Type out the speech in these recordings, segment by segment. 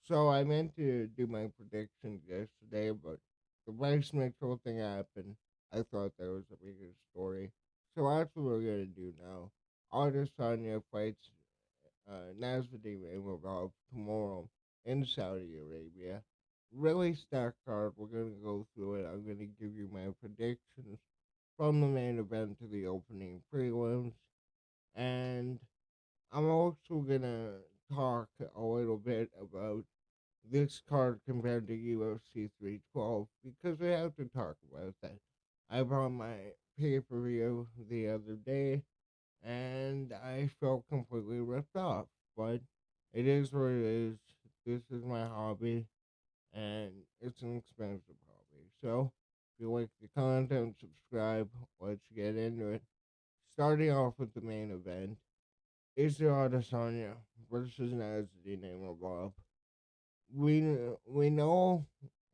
So I meant to do my predictions yesterday, but the Bryce Mitchell thing happened. I thought that was a bigger story. So that's what we're gonna do now. Adesanya fights Nassourdine Imavov tomorrow in Saudi Arabia. Really stacked card. We're gonna go through it. I'm gonna give you my predictions from the main event to the opening prelims, and I'm also gonna talk a little bit about this card compared to UFC 312 because we have to talk about that. I bought my pay per view the other day and I felt completely ripped off, but it is what it is. This is my hobby and it's an expensive hobby. So if you like the content, subscribe. Let's get into it. Starting off with the main event. Is Adesanya versus Nasruddin Imavov. We know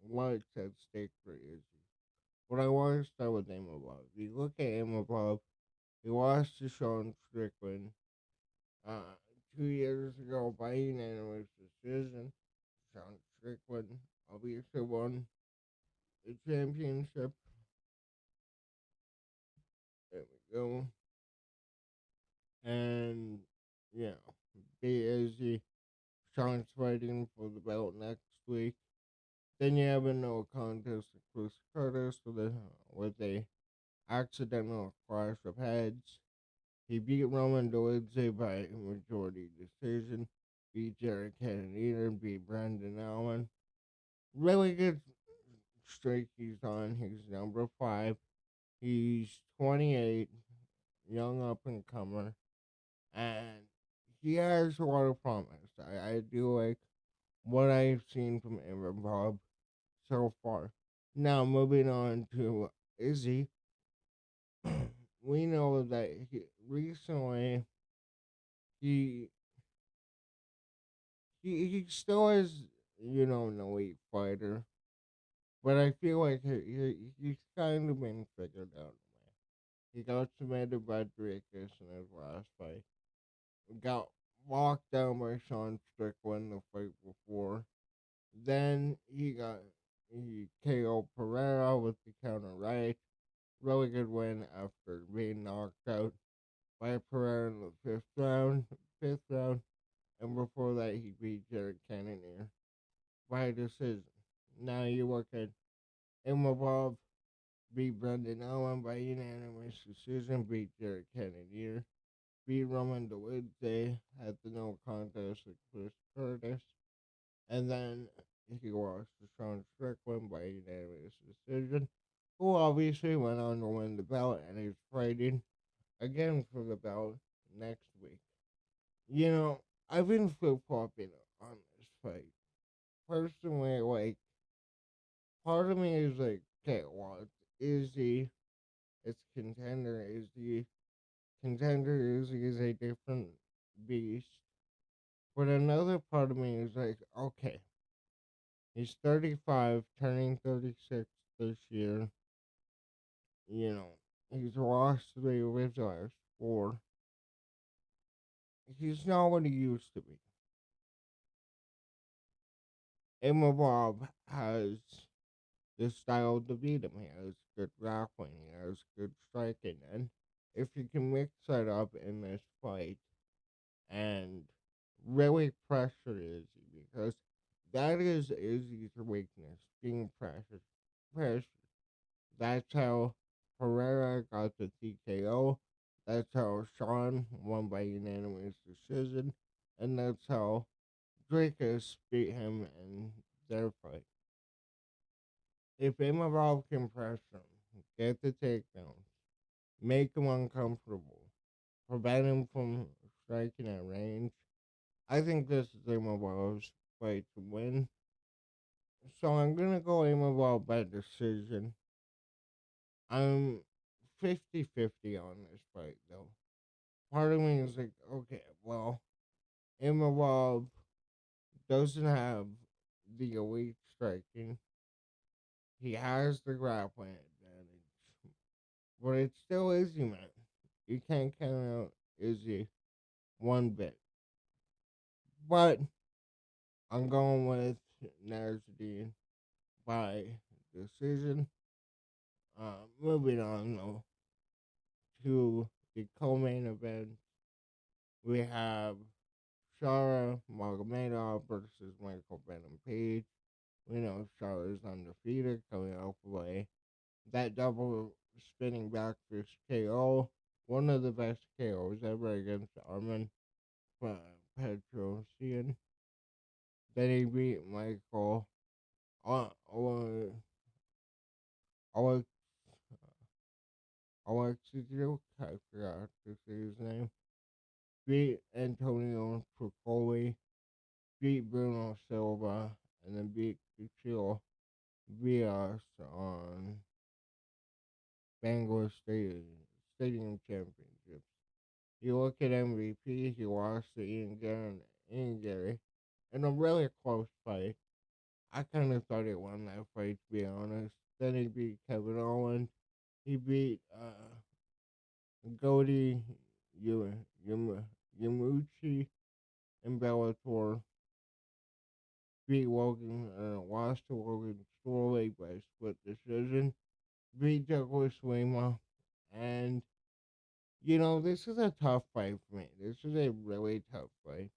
what's at stake for Izzy. But I want to start with Imavov. You look at Imavov, he lost to Sean Strickland uh, 2 years ago by unanimous decision. Sean Strickland obviously won the championship. There we go. And, you know, beat Izzy. Sean's fighting for the belt next week. Then you have a no contest with Chris Curtis with a accidental clash of heads. He beat Roman Dolidze by majority decision, beat Jared Kennedy, and beat Brandon Allen. Really good streak he's on. He's number 5. He's 28, young up and comer, and he has a lot of promise. I do like what I've seen from Aaron Bob so far. Now moving on to Izzy, we know that recently he he still is an elite fighter, but I feel like he's kind of been figured out. He got submitted by Dricus in his last fight. Got walked down by Sean Strickland the fight before. Then he KO Pereira with the counter right. Really good win after being knocked out by Pereira in the fifth round, and before that he beat Jared Cannonier by decision. Now you look at Imavov beat Brendan Allen by unanimous decision, beat Jared Cannonier, beat Roman Dolidze at the no contest with Chris Curtis, and then he lost to Sean Strickland by unanimous decision, who obviously went on to win the belt and is fighting again for the belt next week. I've been flip flopping on this fight. Personally, like, part of me is like, okay, well, it's contender. Is a different beast. But another part of me is like, okay, he's 35, turning 36 this year. You know, he's lost 3 of his last 4. He's not what he used to be. Imavov has the style to beat him. He has good grappling. He has good striking. And if you can mix that up in this fight and really pressure Izzy, because that is Izzy's weakness, being pressured. Pressure. That's how Pereira got the TKO. That's how Sean won by unanimous decision. And that's how Dracus beat him in their fight. If Imavov can press him, get the takedowns, make him uncomfortable, prevent him from striking at range, I think this is Imavov's fight to win. So I'm gonna go Imavov by decision. I'm 50-50 on this fight though. Part of me is like, okay, well, Imavov doesn't have the elite striking. He has the grappling advantage. But it's still Izzy, man. You can't count out Izzy one bit. But I'm going with Nassourdine by decision. Moving on though to the co-main event, we have Shara Magomedov versus Michael Venom Page. We know Shara is undefeated, coming off of that double spinning back fist KO, one of the best KOs ever against Armin Petrosian. Then he beat Michael uh, uh, Alex Alexio, I forgot to say his name. Beat Antonio Tricoli, beat Bruno Silva, and then beat Cuchillo Villas on Bangor Stadium Championships. You look at MVP, he lost to Ian Gary in a really close fight. I kind of thought he won that fight, to be honest. Then he beat Kevin Owens. He beat Goldie Yamuchi in Bellator. Beat Logan, lost to Logan Storley by split decision. Beat Douglas Lima. And, this is a tough fight for me. This is a really tough fight.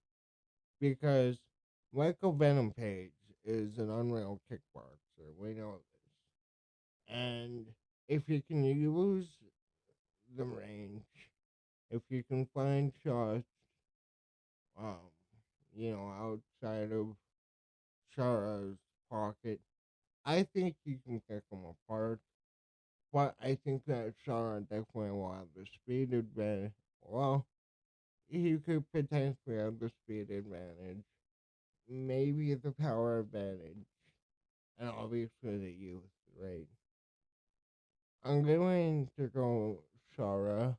Because Michael Venom Page is an unreal kickboxer. We know this. And if you can use the range, if you can find shots, um, outside of Chara's pocket, I think you can pick them apart. But I think that Chara definitely will have the speed advantage. Well, he could potentially have the speed advantage, maybe the power advantage, and obviously the youth, right? I'm going to go Chara.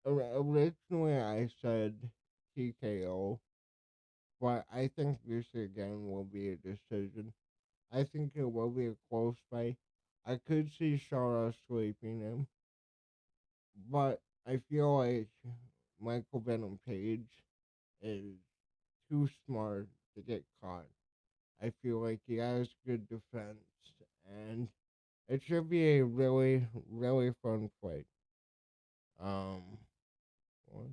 Originally, I said TKO, but I think this again will be a decision. I think it will be a close fight. I could see Shara sweeping him, but I feel like Michael Venom Page is too smart to get caught. I feel like he has good defense, and it should be a really, really fun fight. Um, what?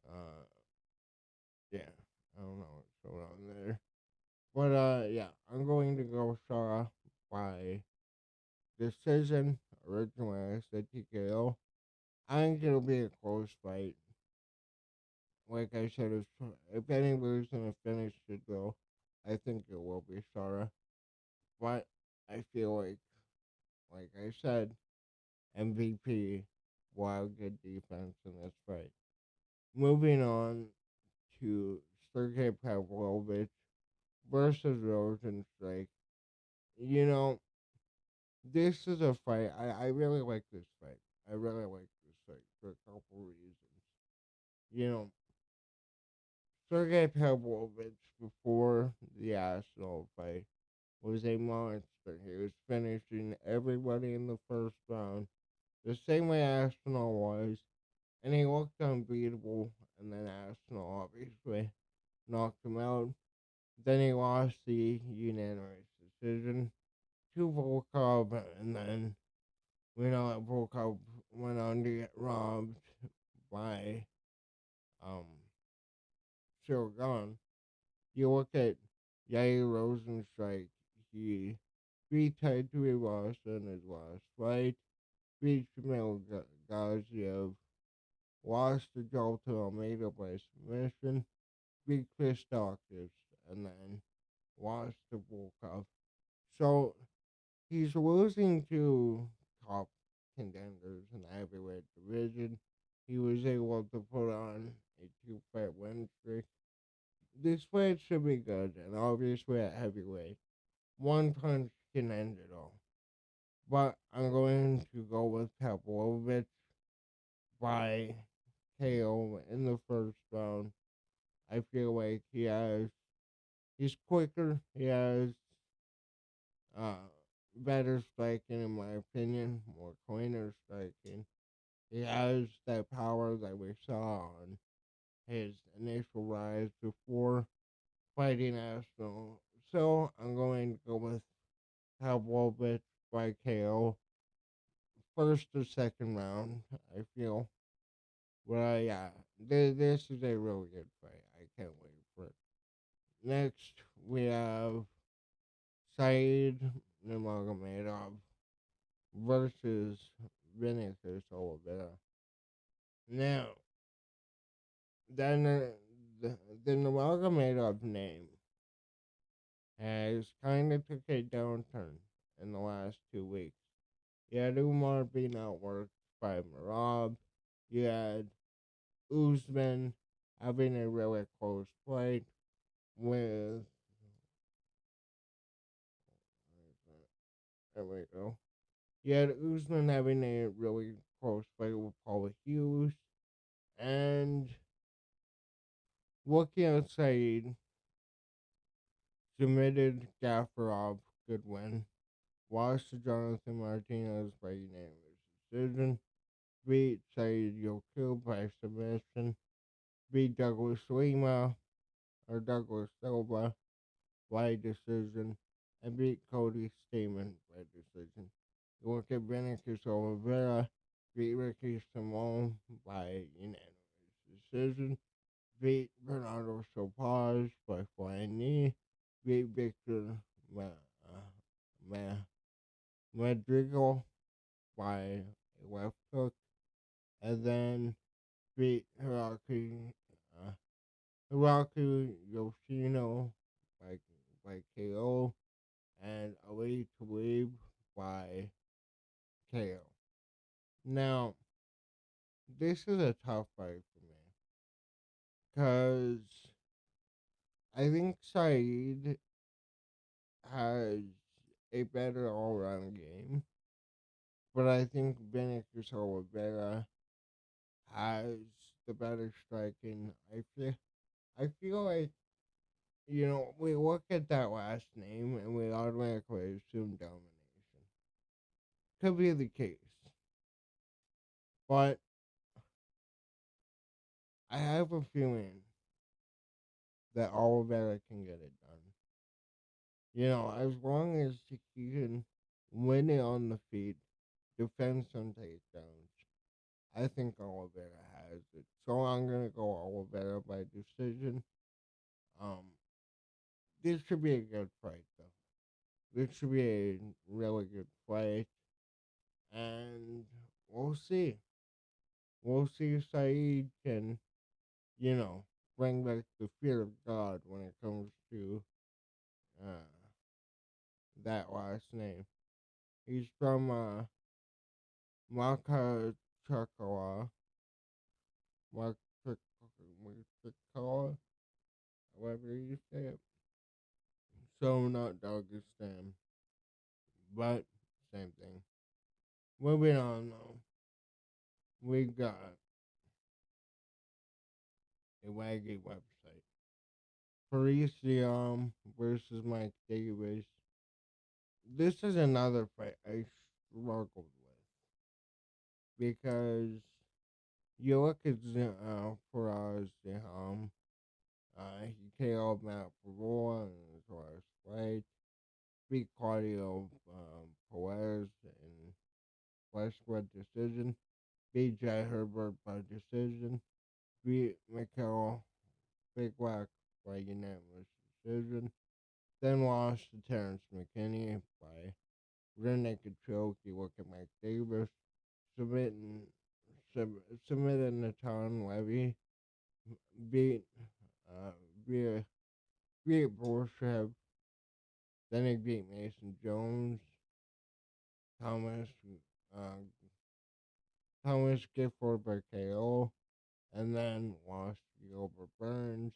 Uh, yeah, I don't know what's going on there. But yeah, I'm going to go Shara by decision. Originally, I said TKO. I think it'll be a close fight. Like I said, if anybody's gonna finish it though, I think it will be Shara. But I feel like I said, MVP will have good defense in this fight. Moving on to Sergey Pavlovich versus Rosenstrike. You know, this is a fight. I really like this fight. I really like this fight for a couple reasons. You know, Sergey Pavlovich before the Arsenal fight was a monster. He was finishing everybody in the first round the same way Arsenal was, and he looked unbeatable. And then Arsenal obviously knocked him out. Then he lost the unanimous decision to Volkov, and then we know that Volkov went on to get robbed by um Shogun. You look at Yair Rosenstrike, he beat Taito Iwasa in his last fight, beat Shamil Gaziev, lost to Jolta Almeida by submission, beat Chris Dawkins, and then lost to Volkov. So he's losing to top contenders in the heavyweight division. He was able to put on a two-fight win streak. This fight should be good, and obviously at heavyweight, one punch can end it all. But I'm going to go with Pavlovich by KO in the first round. I feel like he's quicker, he has uh, better striking in my opinion, more cleaner striking. He has that power that we saw on his initial rise before fighting Arsenal. So I'm going to go with Pavlovich by KO. First or second round, I feel. Well, yeah, this is a really good fight. I can't wait for it. Next, we have Saeed Nurmagomedov versus Vinicius Oliveira. Now, then the Nurmagomedov name has kind of took a downturn in the last 2 weeks. You had Umar being outworked by Marab. You had Usman having a really close fight with. There we go. You had Usman having a really close fight with Paul Hughes. And looking outside, submitted Gafarov, good win. Lost to Jonathan Martinez by unanimous decision. Beat Said Yoku by submission. Beat Douglas Lima or Douglas Silva by decision. And beat Cody Stamen by decision. You look at Vinicius Oliveira, beat Ricky Simone by unanimous decision. Beat Bernardo Sopaz by flying knee. Beat Victor Ma- Madrigal by a left hook. And then beat Hiraki Yoshino by KO. And Ali Talib by KO. Now, this is a tough fight for me. Because I think Saeed has a better all around game. But I think Vinicius Oliveira has the better striking. I feel like, we look at that last name and we automatically assume domination. Could be the case. But I have a feeling that Oliveira can get it done. As long as he can win it on the feet, defend some takedowns, I think Oliveira has it. So I'm gonna go Oliveira by decision. Um, this should be a good fight, though. This should be a really good fight, and we'll see. We'll see if Saeed can, you know, bring back the fear of God when it comes to uh, that last name. He's from Makachakawa, Makachakawa, however you say it. So not Dagestan, but same thing. Moving on though, we got a waggy website. Parisium versus Mike Davis. This is another fight I struggled with because you look at Faraz Zaham. He KO'd Matt Favola in his last fight. Beat Claudio Perez in flashback decision. Beat Jai Herbert by decision. Beat Mikhail Big Black by unanimous decision. Then lost to Terrence McKinney by rear naked choke. You look at Mike Davis submitting submitted Natan Levy. Beat uh, via Borshev. Then he beat Mason Jones. Thomas uh, Thomas Gifford by KO. And then lost to Gilbert Burns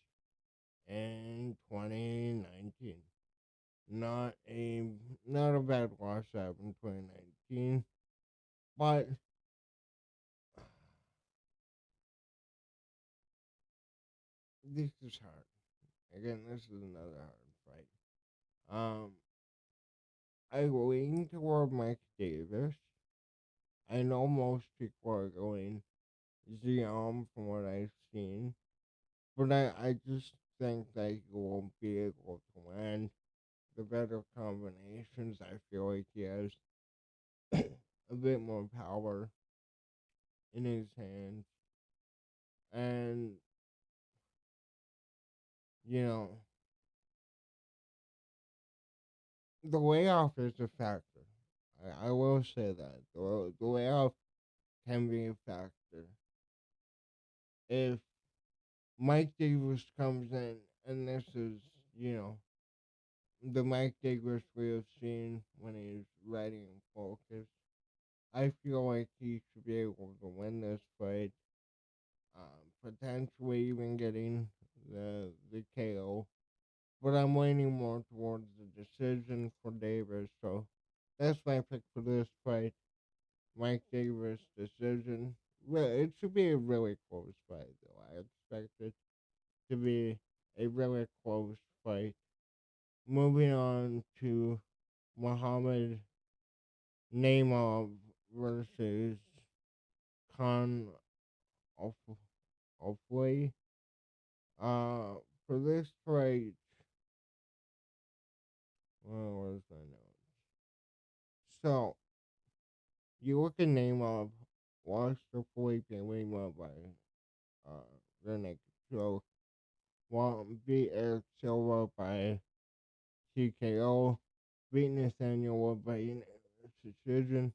in 2019. Not a not a bad loss out in 2019, but this is hard. Again, this is another hard fight. I lean toward Mike Davis. I know most people are going Zion from what I've seen, But I just think that he won't be able to win. The better combinations, I feel like he has a bit more power in his hands. And, you know, the layoff is a factor. I will say that. The layoff can be a factor. If Mike Davis comes in, and this is, you know, the Mike Davis we have seen when he's ready and focused, I feel like he should be able to win this fight, potentially even getting the KO. But I'm leaning more towards the decision for Davis, so that's my pick for this fight. Mike Davis decision. Well, it should be a really close fight, though. I expect it to be a really close fight. Moving on to Muhammad Naimov versus Khan Ofley. For this fight, well, where's my notes? So, you look at Naimov, watch the Felipe Lima by Renick Joe, beat Eric Silva by TKO, beat Nathaniel by decision,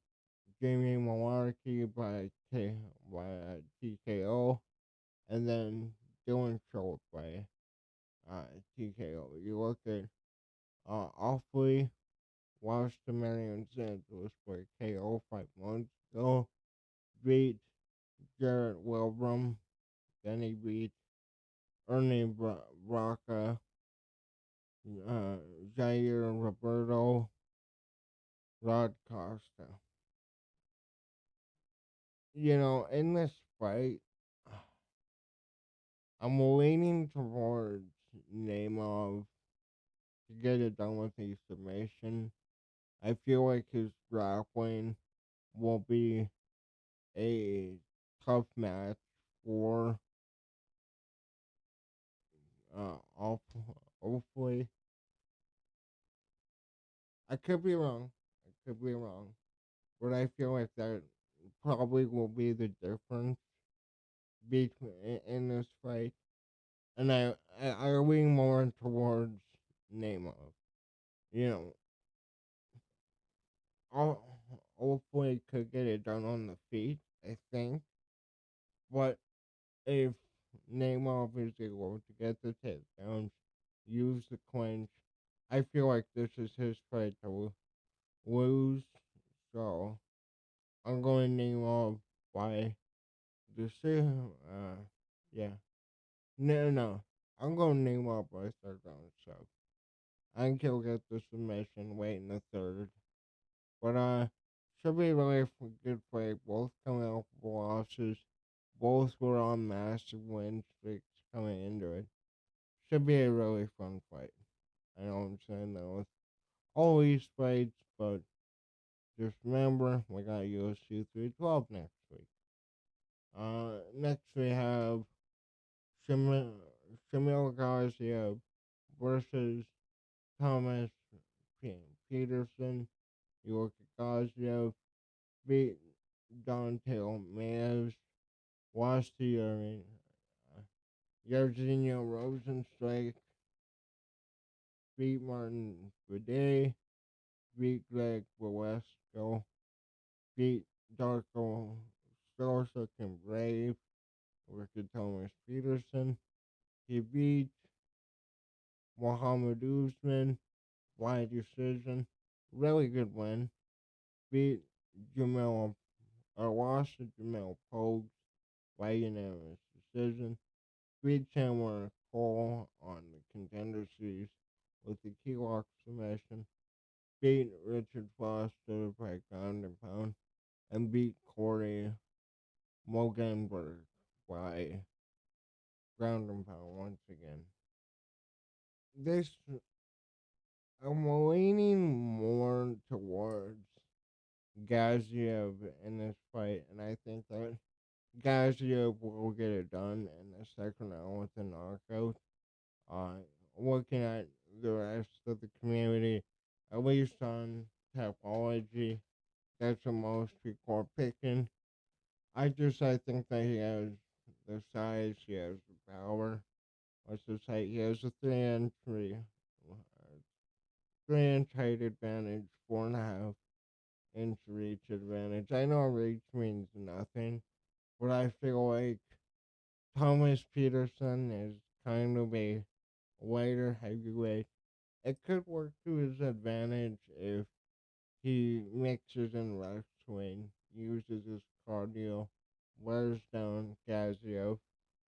Jamie Malarkey by TKO, and then Dylan Schultz by TKO. You look at Awfully lost to Marion Santos by KO 5 months ago, beat Garrett Wilbram, then he beat Ernie Braca, uh, Jair Roberto, Rod Costa. You know, in this fight, I'm leaning towards Naimov to get it done with a submission. I feel like his grappling will be a tough match for hopefully. I could be wrong. I could be wrong. But I feel like that probably will be the difference between in this fight. And I lean more towards Neymar. You know, hopefully could get it done on the feet, I think. But if Neymar is able to get the takedowns, use the clinch, I feel like this is his fight to lose. So I'm going Neymar by decision. Yeah. No. I'm going Neymar by third round. So I think he'll get the submission late in the third. But should be really a good fight. Both coming off losses. Both were on massive win streaks coming into it. Should be a really fun fight. I know I'm saying that with all these fights, but just remember we got UFC 312 next week. Next we have Shamil Garcia versus Thomas Peterson. You look at Garcia beat Dante Mayes, lost to Yerzinho Rosenstrike, beat Martin Buday, beat Greg Velasco, beat Darko Sosek and Brave, Ricky Thomas Peterson. He beat Mohammed Usman by decision. Really good win. Beat Jamel, or lost to Jamel Pogues by unanimous decision. Beat Chandler Cole on the Contender Series with the key lock submission. Beat Richard Foster by ground and pound. And beat Corey Mogenberg by ground and pound once again. This, I'm leaning more towards Gaziev in this fight, and I think that Gaziev will get it done in the second round with a knockout. Uh, Looking at the rest of the community, at least on topology, that's what most people are picking. I think that he has the size, he has the power. Let's just say he has a 3-inch height advantage, 4.5-inch reach advantage. I know reach means nothing, but I feel like Thomas Peterson is kind of a lighter heavyweight. It could work to his advantage if he mixes in wrestling, uses his cardio, wears down Gazio.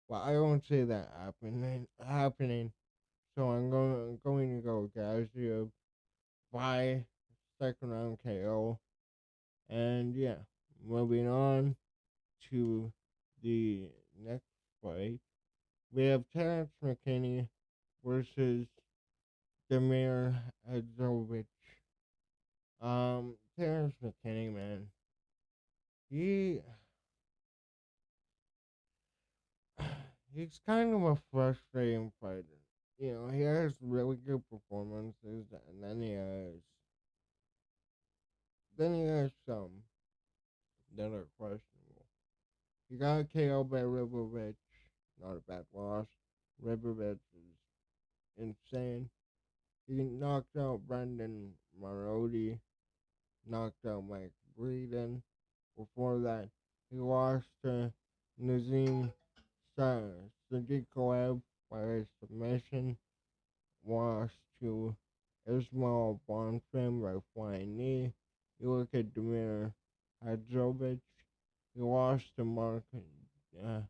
But I don't see that happening. So I'm going to go Gazio by second round KO. And yeah, moving on to the next fight. We have Terrence McKinney versus Demir Hadzovic. Terrence McKinney, man, he he's kind of a frustrating fighter. You know, he has really good performances, and then he has some that are questionable. He got KO'd by Ribovic, not a bad loss. Ribovic is insane. He knocked out Brendan Marodi, knocked out Mike Breeden. Before that, he lost to Nazim Sadikoev by submission. Lost to Ismail Bonfim by flying knee. You look at Demir Hadzovic. He lost to Mark uh,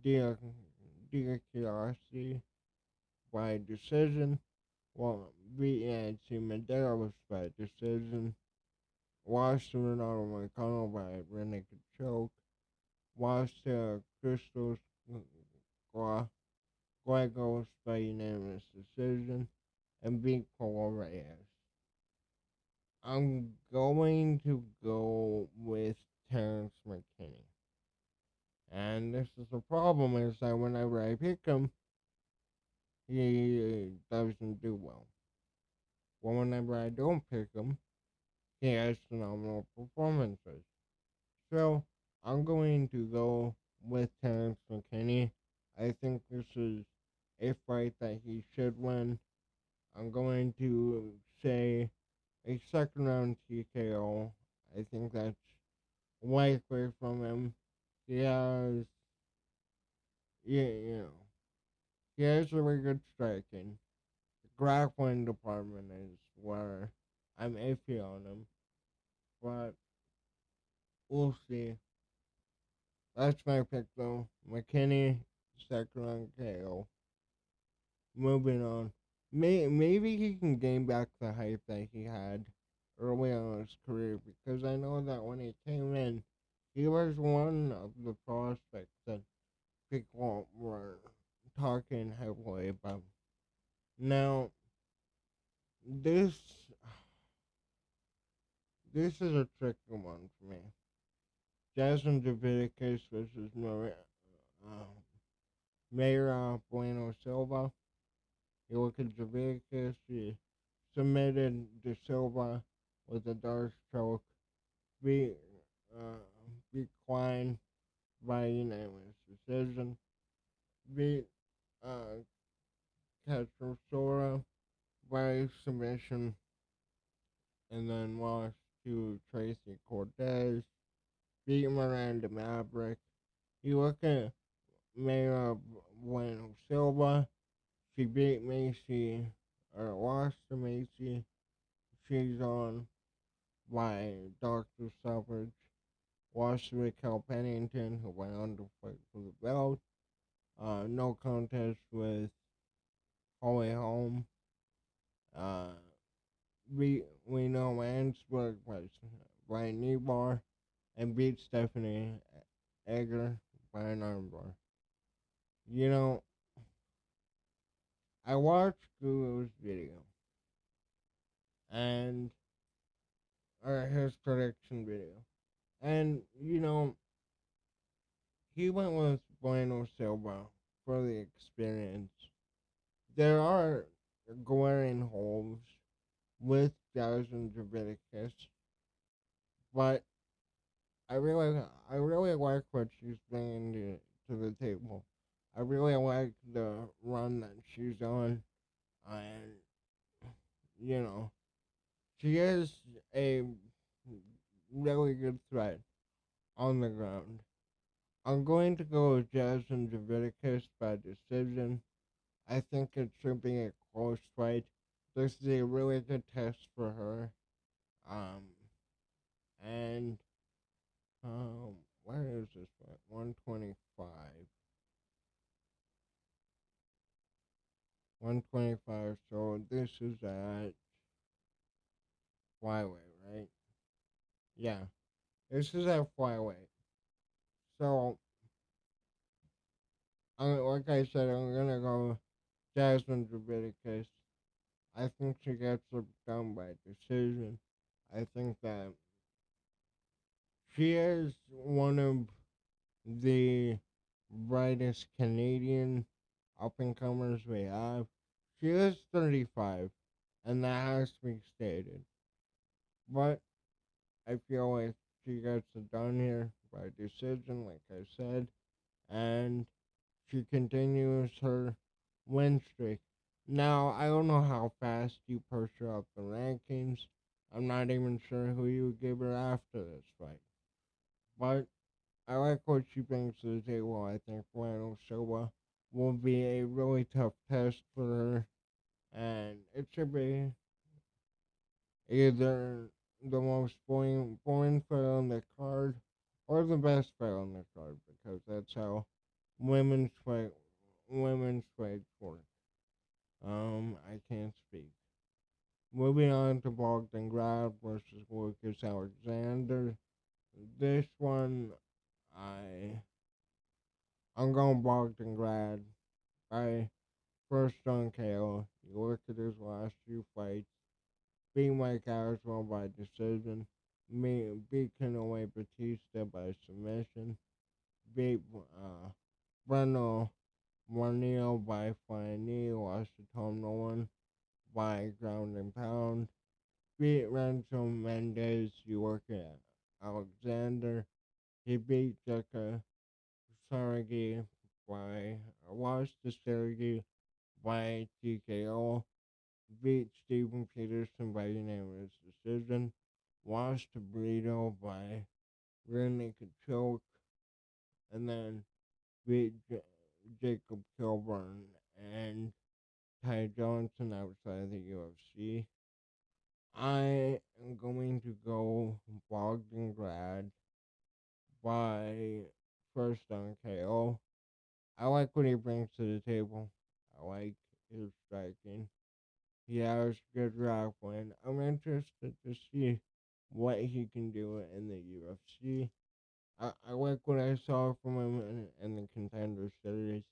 Diakiosi by decision. Well, beat Nancy Medeiros by decision. Lost to Renato McConnell by a renegade choke. Lost to Crystal Guagos by unanimous decision. And beat Paulo Reyes. I'm going to go with Terrence McKinney. And this is the problem is that whenever I pick him, he doesn't do well. Well, whenever I don't pick him, he has phenomenal performances. So I'm going to go with Terrence McKinney. I think this is a fight that he should win. I'm going to say a second round TKO. I think that's likely from him. He has, he has really good striking. The grappling department is where I'm iffy on him, but we'll see. That's my pick though. McKinney, second round KO. Moving on. Maybe he can gain back the hype that he had early on in his career because I know that when he came in, he was one of the prospects that people were talking heavily about. Now, this this is a tricky one for me. Jasmine Davidicus versus Mayra Bueno Silva. You look at Davidicus, she submitted De Silva with a dark choke, beat, uh, beat Klein by unanimous decision, beat Catrosora by submission, and then lost to Tracy Cortez, beat Miranda Maverick. You look at Mayra Bueno Silva, she beat Macy, or lost to Macy. She's on by Dr. Suffrage. Lost to Raquel Pennington, who went on to fight for the belt. No contest with Holly Holm. Uh, we know Ansberg by knee bar and beat Stephanie Egger by an armbar. You know, I watched Guru's video and or his prediction video, and he went with Bueno Silva for the experience. There are glaring holes with Jasmine Javiticus, but I really like what she's bringing to the table. I really like the run that she's on, and you know, she is a really good threat on the ground. I'm going to go with Jasmine Javiticus by decision. I think it should be a close fight. This is a really good test for her. Um, and where is this fight? 125. 125. So this is at flyweight, right? Yeah, this is at flyweight. So, like I said, I'm gonna go Jasmine Javiticus. I think she gets it done by decision. I think that she is one of the brightest Canadian up and comers we have. She is 35, and that has to be stated. But I feel like she gets it done here by decision, like I said, and she continues her win streak. Now, I don't know how fast you push her up the rankings. I'm not even sure who you would give her after this fight. But I like what she brings to the table. I think Randall Silva will be a really tough test for her, and it should be either the most boring fight on the card or the best fight on the card because that's how women's fight women's fights work. I can't speak. Moving on to Bogdan Grab versus Lucas Alexander. This one, I I'm going Bogdan Grad by first on KO. You look at his last few fights. Beat Mike Aswell by decision. Beat Kenoe Batista by submission. Beat Breno Mornillo by flying knee. Lost to Tom Nolan by ground and pound. Beat Renzo Mendez. You look at Alexander. He beat Jeka Saragi by lost to Saragi by TKO. Beat Steven Peterson by unanimous decision. Lost to Brito by rear naked choke. And then beat Jacob Kilburn and Ty Johnson outside the UFC. I am going to go Bogdan Grad by first on KO. I like what he brings to the table. I like his striking. He has good grappling. I'm interested to see what he can do in the UFC. I like what I saw from him in the Contender Series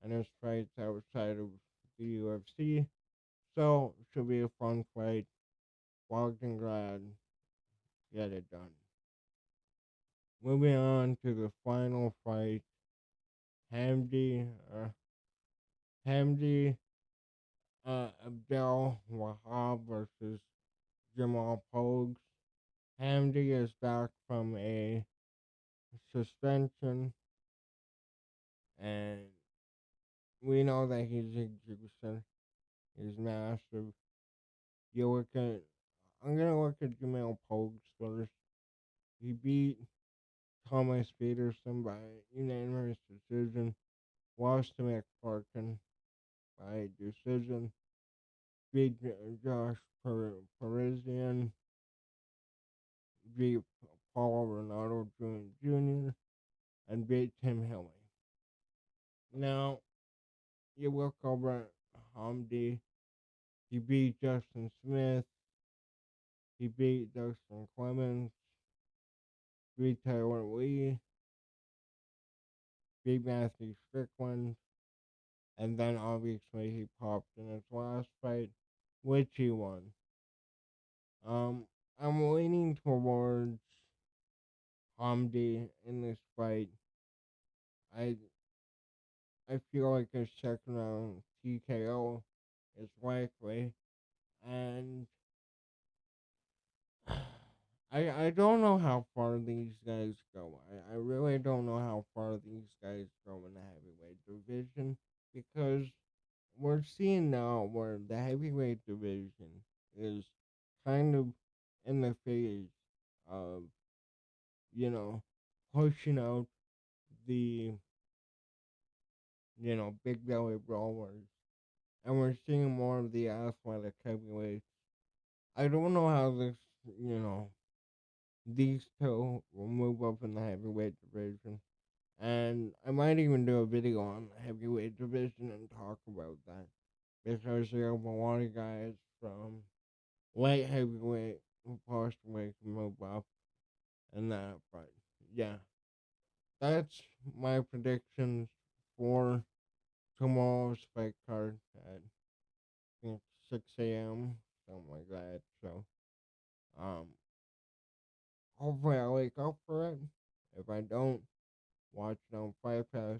and his fights outside of the UFC. So, should be a fun fight. Grad, get it done. Moving on to the final fight, Hamdi, Hamdi Abdel Wahab versus Jamal Pogues. Hamdi is back from a suspension, and we know that he's a juicer. He's massive. You look at, I'm gonna look at Jamal Pogues first. He beat Thomas Peterson by unanimous decision. Lost to McParkin by decision. Beat Josh Parisian. Beat Paulo Ronaldo Jr. and beat Tim Hilly. Now, you look over at Hamdi. He beat Justin Smith. He beat Dustin Clemens. Beat Taylor Lee. Beat Matthew Strickland. And then obviously he popped in his last fight, which he won. Um, I'm leaning towards Hamdi in this fight. I I feel like a second round TKO is likely, and I don't know how far these guys go. I really don't know how far these guys go in the heavyweight division because we're seeing now where the heavyweight division is kind of in the phase of, you know, pushing out the, big belly brawlers. And we're seeing more of the athletic heavyweights. I don't know how this, you know, these two will move up in the heavyweight division. And I might even do a video on the heavyweight division and talk about that. Because there are a lot of guys from light heavyweight who possibly can move up and that. But yeah, that's my predictions for tomorrow's fight card at, I think, 6 a.m., something like that. So, um, hopefully I wake up for it. If I don't, watch it on Fight Pass